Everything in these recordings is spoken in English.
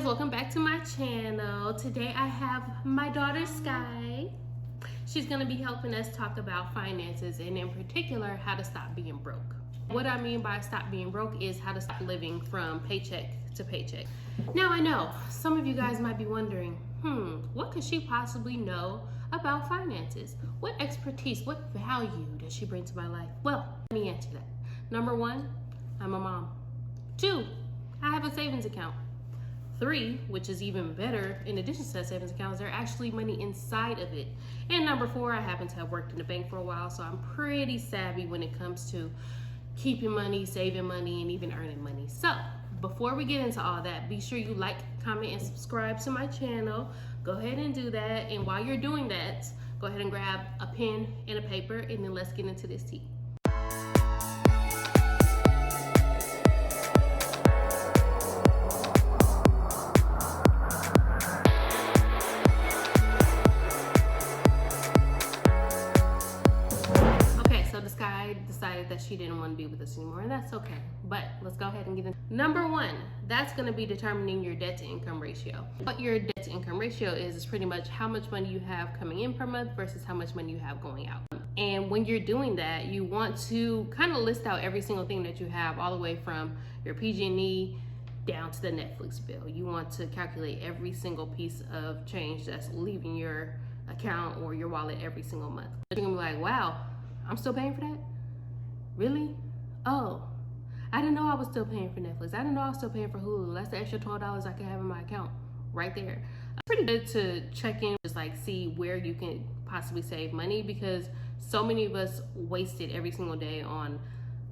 welcome back to my channel. Today I have my daughter Sky. She's going to be helping us talk about finances, and in particular how to stop being broke. What I mean by stop being broke is how to stop living from paycheck to paycheck. Now I know some of you guys might be wondering, what could she possibly know about finances? What expertise, what value does she bring to my life? Well, let me answer that. Number one, I'm a mom. 2, I have a savings account. 3, which is even better, in addition to that savings account, there are actually money inside of it. And number 4, I happen to have worked in the bank for a while, so I'm pretty savvy when it comes to keeping money, saving money, and even earning money. So before we get into all that, be sure you like, comment, and subscribe to my channel. Go ahead and do that. And while you're doing that, go ahead and grab a pen and a paper, and then let's get into this tea. Decided that she didn't want to be with us anymore, and that's okay, but let's go ahead and get in. Number 1, that's going to be determining your debt to income ratio. What your debt to income ratio is pretty much how much money you have coming in per month versus how much money you have going out. And when you're doing that, you want to kind of list out every single thing that you have, all the way from your PG&E down to the Netflix bill. You want to calculate every single piece of change that's leaving your account or your wallet every single month. You're gonna be like, wow, I'm still paying for that? Really? Oh, I didn't know I was still paying for Netflix. I didn't know I was still paying for Hulu. That's the extra $12 I could have in my account right there. It's pretty good to check in, just like see where you can possibly save money, because so many of us waste it every single day on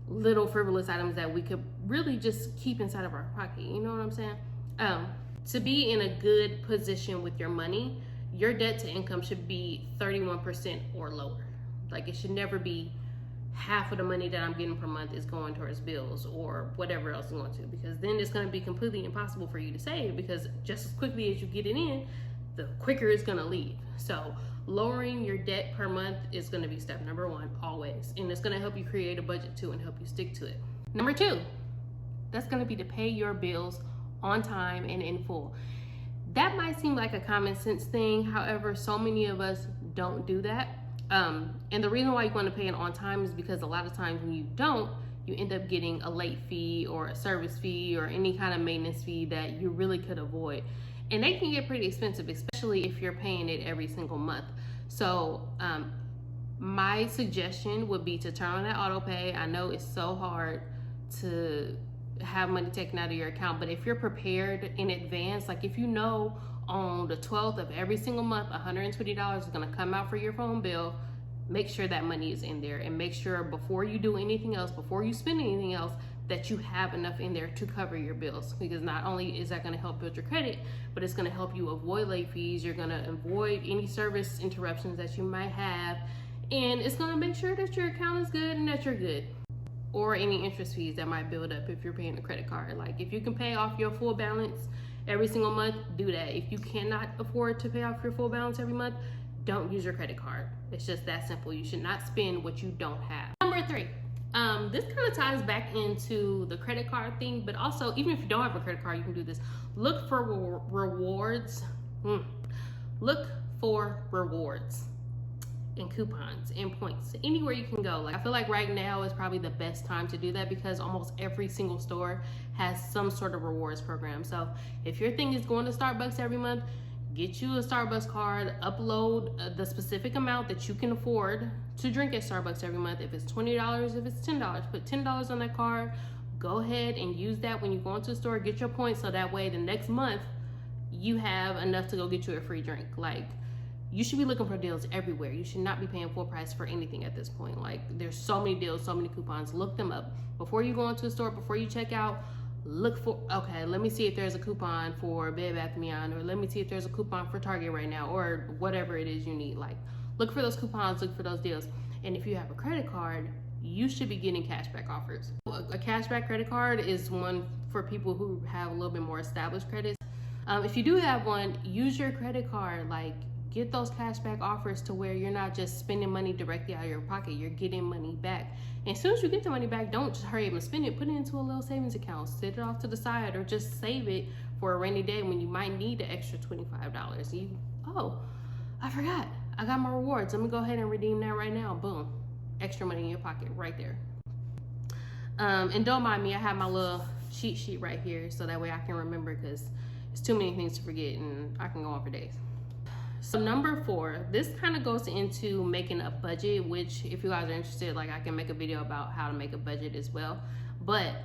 little frivolous items that we could really just keep inside of our pocket. You know what I'm saying? To be in a good position with your money, your debt to income should be 31% or lower. Like, it should never be half of the money that I'm getting per month is going towards bills or whatever else you want to, because then it's going to be completely impossible for you to save, because just as quickly as you get it in, the quicker it's going to leave. So lowering your debt per month is going to be step number 1 always, and it's going to help you create a budget too and help you stick to it. Number 2, that's going to be to pay your bills on time and in full. That might seem like a common sense thing, however, so many of us don't do that. And the reason why you want to pay it on time is because a lot of times when you don't, you end up getting a late fee or a service fee or any kind of maintenance fee that you really could avoid. And they can get pretty expensive, especially if you're paying it every single month. So my suggestion would be to turn on that auto pay. I know it's so hard to have money taken out of your account, but if you're prepared in advance, like if you know on the 12th of every single month $120 is going to come out for your phone bill, make sure that money is in there, and make sure before you do anything else, before you spend anything else, that you have enough in there to cover your bills, because not only is that going to help build your credit, but it's going to help you avoid late fees. You're going to avoid any service interruptions that you might have, and it's going to make sure that your account is good and that you're good, or any interest fees that might build up if you're paying a credit card. Like, if you can pay off your full balance every single month, do that. If you cannot afford to pay off your full balance every month, don't use your credit card. It's just that simple. You should not spend what you don't have. Number 3, this kind of ties back into the credit card thing, but also, even if you don't have a credit card, you can do this. Look for rewards. Look for rewards and coupons and points anywhere you can go. Like, I feel like right now is probably the best time to do that, because almost every single store has some sort of rewards program. So if your thing is going to Starbucks every month, get you a Starbucks card, upload the specific amount that you can afford to drink at Starbucks every month. If it's $20, if it's $10, put $10 on that card. Go ahead and use that when you go into the store, get your points, so that way the next month you have enough to go get you a free drink. Like, you should be looking for deals everywhere. You should not be paying full price for anything at this point. Like, there's so many deals, so many coupons. Look them up. Before you go into a store, before you check out, look for, okay, let me see if there's a coupon for Bed Bath & Beyond, or let me see if there's a coupon for Target right now, or whatever it is you need. Like, look for those coupons, look for those deals. And if you have a credit card, you should be getting cashback offers. A cashback credit card is one for people who have a little bit more established credits. If you do have one, use your credit card. Like, get those cashback offers to where you're not just spending money directly out of your pocket, you're getting money back. And as soon as you get the money back, don't just hurry up and spend it. Put it into a little savings account, set it off to the side, or just save it for a rainy day when you might need an extra $25. Oh, I forgot, I got my rewards, let me go ahead and redeem that right now. Boom, extra money in your pocket right there. And don't mind me, I have my little cheat sheet right here so that way I can remember, because it's too many things to forget and I can go on for days. So number 4, this kind of goes into making a budget, which if you guys are interested, like I can make a video about how to make a budget as well. But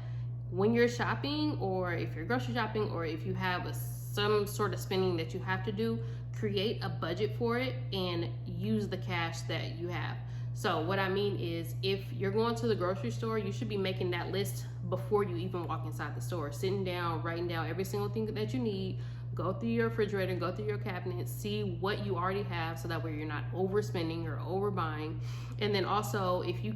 when you're shopping, or if you're grocery shopping, or if you have some sort of spending that you have to do, create a budget for it and use the cash that you have. So what I mean is, if you're going to the grocery store, you should be making that list before you even walk inside the store, sitting down, writing down every single thing that you need. Go through your refrigerator, go through your cabinet, see what you already have, so that way you're not overspending or overbuying. And then also, if you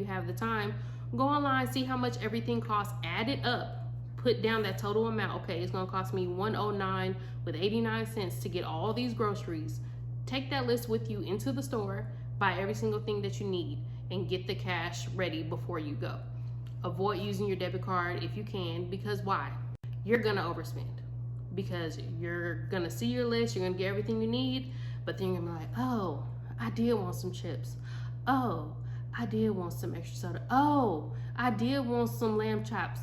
have the time, go online, see how much everything costs, add it up, put down that total amount. Okay, it's gonna cost me $109 with 89 cents to get all these groceries. Take that list with you into the store, buy every single thing that you need, and get the cash ready before you go. Avoid using your debit card if you can, because why? You're gonna overspend. Because you're gonna see your list, you're gonna get everything you need, but then you're gonna be like, oh, I did want some chips. Oh, I did want some extra soda. Oh, I did want some lamb chops.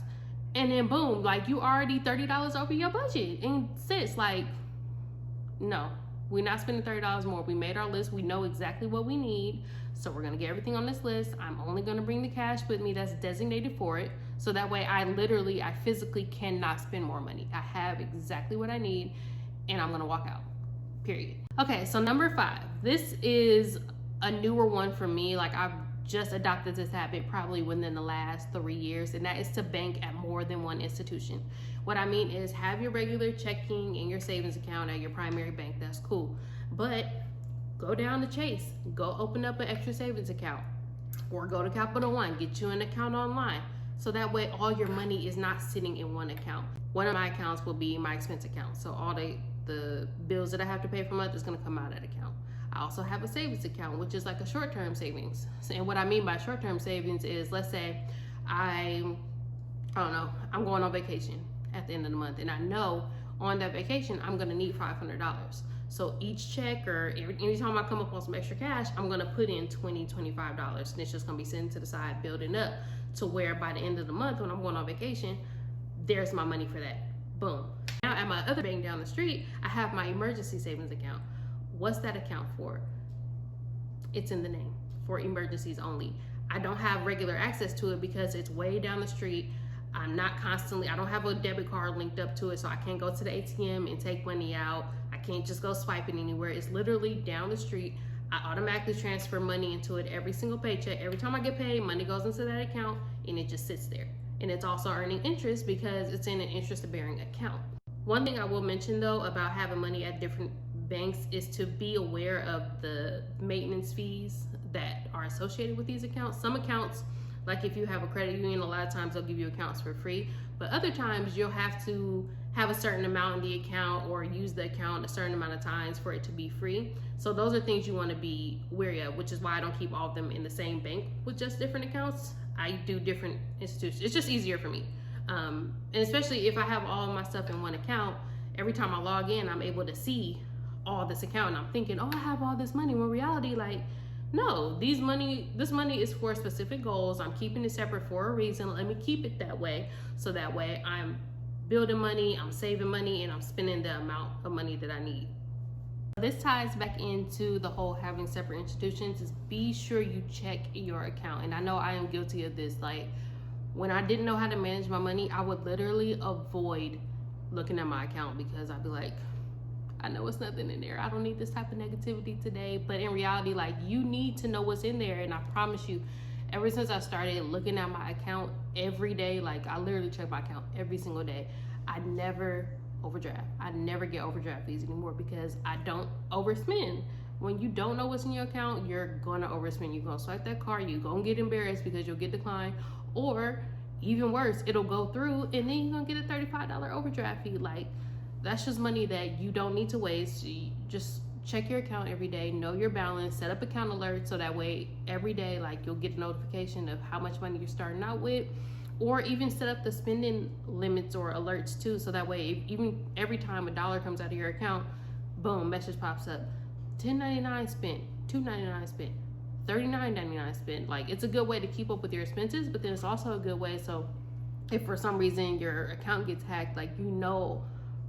And then boom, like you already $30 over your budget. And sis, like, no, we're not spending $30 more. We made our list, we know exactly what we need. So we're gonna get everything on this list. I'm only gonna bring the cash with me that's designated for it. So that way I physically cannot spend more money. I have exactly what I need and I'm gonna walk out, period. Okay, so number 5, this is a newer one for me. Like I've just adopted this habit probably within the last 3 years, and that is to bank at more than one institution. What I mean is, have your regular checking and your savings account at your primary bank, that's cool. But go down to Chase, go open up an extra savings account, or go to Capital One, get you an account online. So that way all your money is not sitting in one account. One of my accounts will be my expense account. So all the bills that I have to pay per month is gonna come out of that account. I also have a savings account, which is like a short-term savings. And what I mean by short-term savings is, let's say I don't know, I'm going on vacation at the end of the month, and I know on that vacation I'm gonna need $500. So each check, or anytime I come up on some extra cash, I'm gonna put in $20, $25, and it's just gonna be sitting to the side, building up to where by the end of the month when I'm going on vacation, there's my money for that. Boom. Now at my other bank down the street, I have my emergency savings account. What's that account for? It's in the name, for emergencies only. I don't have regular access to it because it's way down the street. I don't have a debit card linked up to it, so I can't go to the ATM and take money out. I can't just go swipe it anywhere. It's literally down the street. I automatically transfer money into it every single paycheck. Every time I get paid, money goes into that account and it just sits there. And it's also earning interest because it's in an interest-bearing account. One thing I will mention though about having money at different banks is to be aware of the maintenance fees that are associated with these accounts. Some accounts, like if you have a credit union, a lot of times they'll give you accounts for free, but other times you'll have to have a certain amount in the account or use the account a certain amount of times for it to be free. So those are things you want to be wary of, which is why I don't keep all of them in the same bank with just different accounts. I do different institutions. It's just easier for me. And especially if I have all of my stuff in one account, every time I log in, I'm able to see all this account, and I'm thinking, oh, I have all this money. When reality, like, no, this money is for specific goals. I'm keeping it separate for a reason. Let me keep it that way, so that way I'm building money, I'm saving money, and I'm spending the amount of money that I need. This ties back into the whole having separate institutions. Is be sure you check your account. And I know I am guilty of this. Like, when I didn't know how to manage my money, I would literally avoid looking at my account because I'd be like, I know it's nothing in there. I don't need this type of negativity today. But in reality, like, you need to know what's in there. And I promise you, ever since I started looking at my account every day, like, I literally check my account every single day, I never overdraft. I never get overdraft fees anymore because I don't overspend. When you don't know what's in your account, you're gonna overspend. You're gonna swipe that card, you're gonna get embarrassed because you'll get declined, or even worse, it'll go through and then you're gonna get a $35 overdraft fee. Like, that's just money that you don't need to waste. You just check your account every day, know your balance, set up account alerts so that way every day, like, you'll get a notification of how much money you're starting out with, Or even set up the spending limits or alerts too, so that way even every time $1 comes out of your account, boom, message pops up, $10.99 spent, $2.99 spent, $39.99 spent. Like, it's a good way to keep up with your expenses, but then it's also a good way, so if for some reason your account gets hacked, like, you know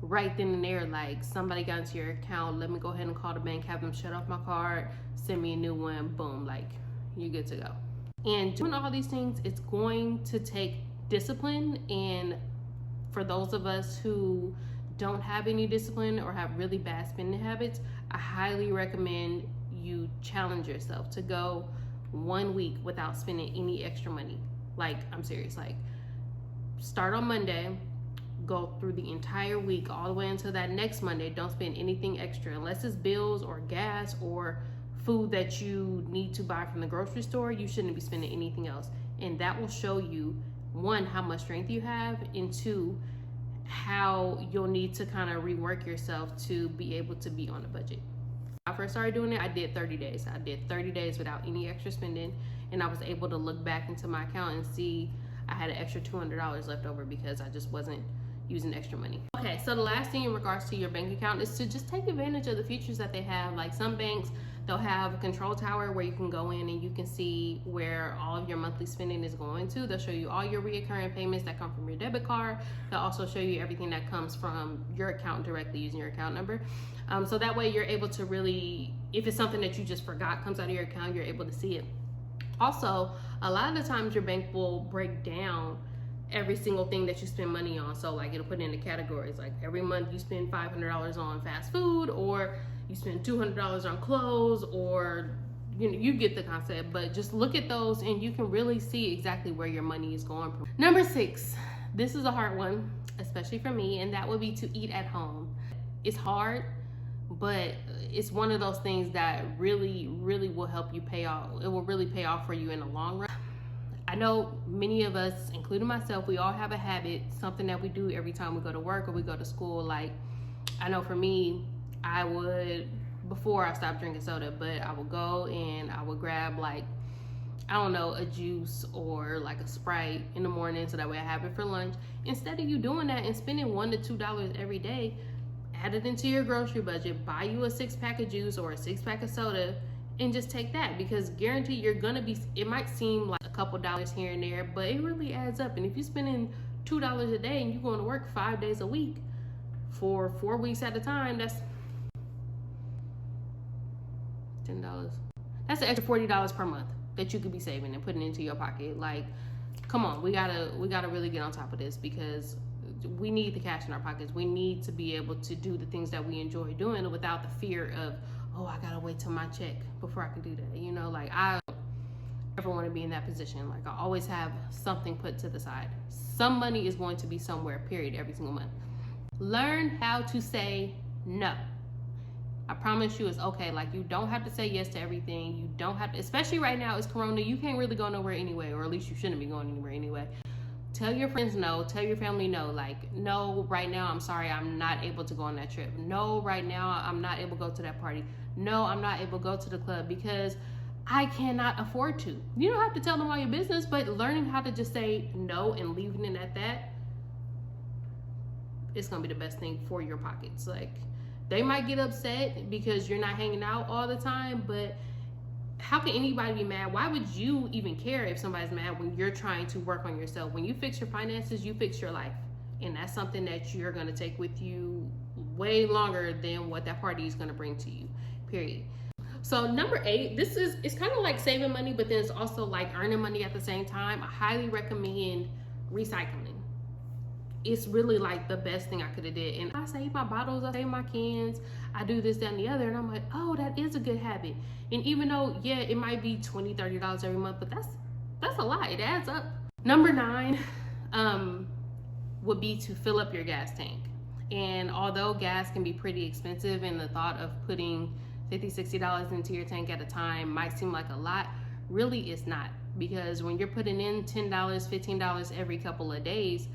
right then and there, like, somebody got into your account, let me go ahead and call the bank, have them shut off my card, send me a new one, boom, like, you're good to go. And doing all these things, it's going to take discipline. And for those of us who don't have any discipline or have really bad spending habits, I highly recommend you challenge yourself to go 1 week without spending any extra money. Like, I'm serious. Like, start on Monday, go through the entire week all the way until that next Monday. Don't spend anything extra unless it's bills or gas or food that you need to buy from the grocery store. You shouldn't be spending anything else. And that will show you, one, how much strength you have, and two, how you'll need to kind of rework yourself to be able to be on a budget. When I first started doing it, I did 30 days. I did 30 days without any extra spending, and I was able to look back into my account and see I had an extra $200 left over because I just wasn't using extra money. Okay, so the last thing in regards to your bank account is to just take advantage of the features that they have. Like, some banks, they'll have a control tower where you can go in and you can see where all of your monthly spending is going to. They'll show you all your reoccurring payments that come from your debit card. They'll also show you everything that comes from your account directly using your account number. So that way you're able to really, if it's something that you just forgot comes out of your account, you're able to see it. Also, a lot of the times your bank will break down every single thing that you spend money on. So, like, it'll put it into categories. Like, every month you spend $500 on fast food, or you spend $200 on clothes, or, you know, you get the concept. But just look at those and you can really see exactly where your money is going. Number 6, this is a hard one, especially for me, and that would be to eat at home. It's hard, but it's one of those things that really, really will help you pay off. It will really pay off for you in the long run. I know many of us, including myself, we all have a habit, something that we do every time we go to work or we go to school. Like, I know for me, I would, before I stopped drinking soda, but I would go and I would grab, like, I don't know, a juice or like a Sprite in the morning, so that way I have it for lunch. Instead of you doing that and spending $1 to $2 every day, add it into your grocery budget, buy you a 6-pack of juice or a 6-pack of soda, and just take that, because guaranteed you're gonna be, it might seem like a couple dollars here and there, but it really adds up. And if you're spending $2 a day and you're going to work 5 days a week for 4 weeks at a time, that's $10. That's an extra $40 per month that you could be saving and putting into your pocket. Like, come on, we gotta really get on top of this, because we need the cash in our pockets. We need to be able to do the things that we enjoy doing without the fear of, oh, I gotta wait till my check before I can do that. You know, like, I don't ever want to be in that position. Like, I always have something put to the side. Some money is going to be somewhere, period, every single month. Learn how to say no. I promise you, it's okay. Like, you don't have to say yes to everything. You don't have to, especially right now, it's Corona. You can't really go nowhere anyway, or at least you shouldn't be going anywhere anyway. Tell your friends no, tell your family no. Like, no, right now, I'm sorry, I'm not able to go on that trip. No, right now, I'm not able to go to that party. No, I'm not able to go to the club because I cannot afford to. You don't have to tell them all your business, but learning how to just say no and leaving it at that, it's gonna be the best thing for your pockets. Like, they might get upset because you're not hanging out all the time, but how can anybody be mad? Why would you even care if somebody's mad when you're trying to work on yourself? When you fix your finances, you fix your life. And that's something that you're gonna take with you way longer than what that party is gonna bring to you, period. So number 8, it's kind of like saving money, but then it's also like earning money at the same time. I highly recommend recycling. It's really like the best thing I could have did. And I save my bottles, I save my cans, I do this, that, and the other. And I'm like, oh, that is a good habit. And even though, yeah, it might be $20, $30 every month, but that's a lot. It adds up. Number 9 would be to fill up your gas tank. And although gas can be pretty expensive, and the thought of putting $50, $60 into your tank at a time might seem like a lot, really it's not. Because when you're putting in $10, $15 every couple of days,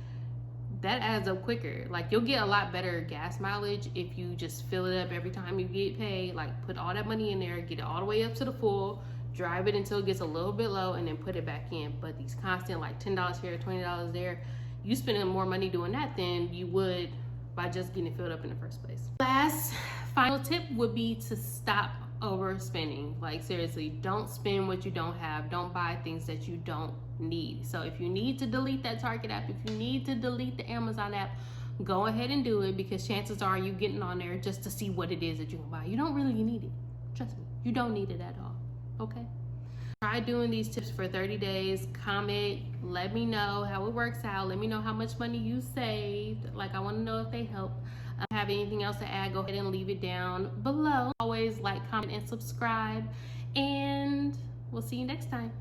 that adds up quicker. Like, you'll get a lot better gas mileage if you just fill it up every time you get paid. Like, put all that money in there, get it all the way up to the full, drive it until it gets a little bit low, and then put it back in. But these constant like $10 here, $20 there, you spending more money doing that than you would by just getting it filled up in the first place. Last final tip would be to stop overspending. Like seriously, don't spend what you don't have. Don't buy things that you don't need. So if you need to delete that Target app, if you need to delete the Amazon app, go ahead and do it, because chances are you getting on there just to see what it is that you can buy. You don't really need it. Trust me, you don't need it at all. Okay? Try doing these tips for 30 days. Comment, let me know how it works out. Let me know how much money you saved. Like, I want to know if they help. Have anything else to add, go ahead and leave it down below. Always like, comment, and subscribe, and we'll see you next time.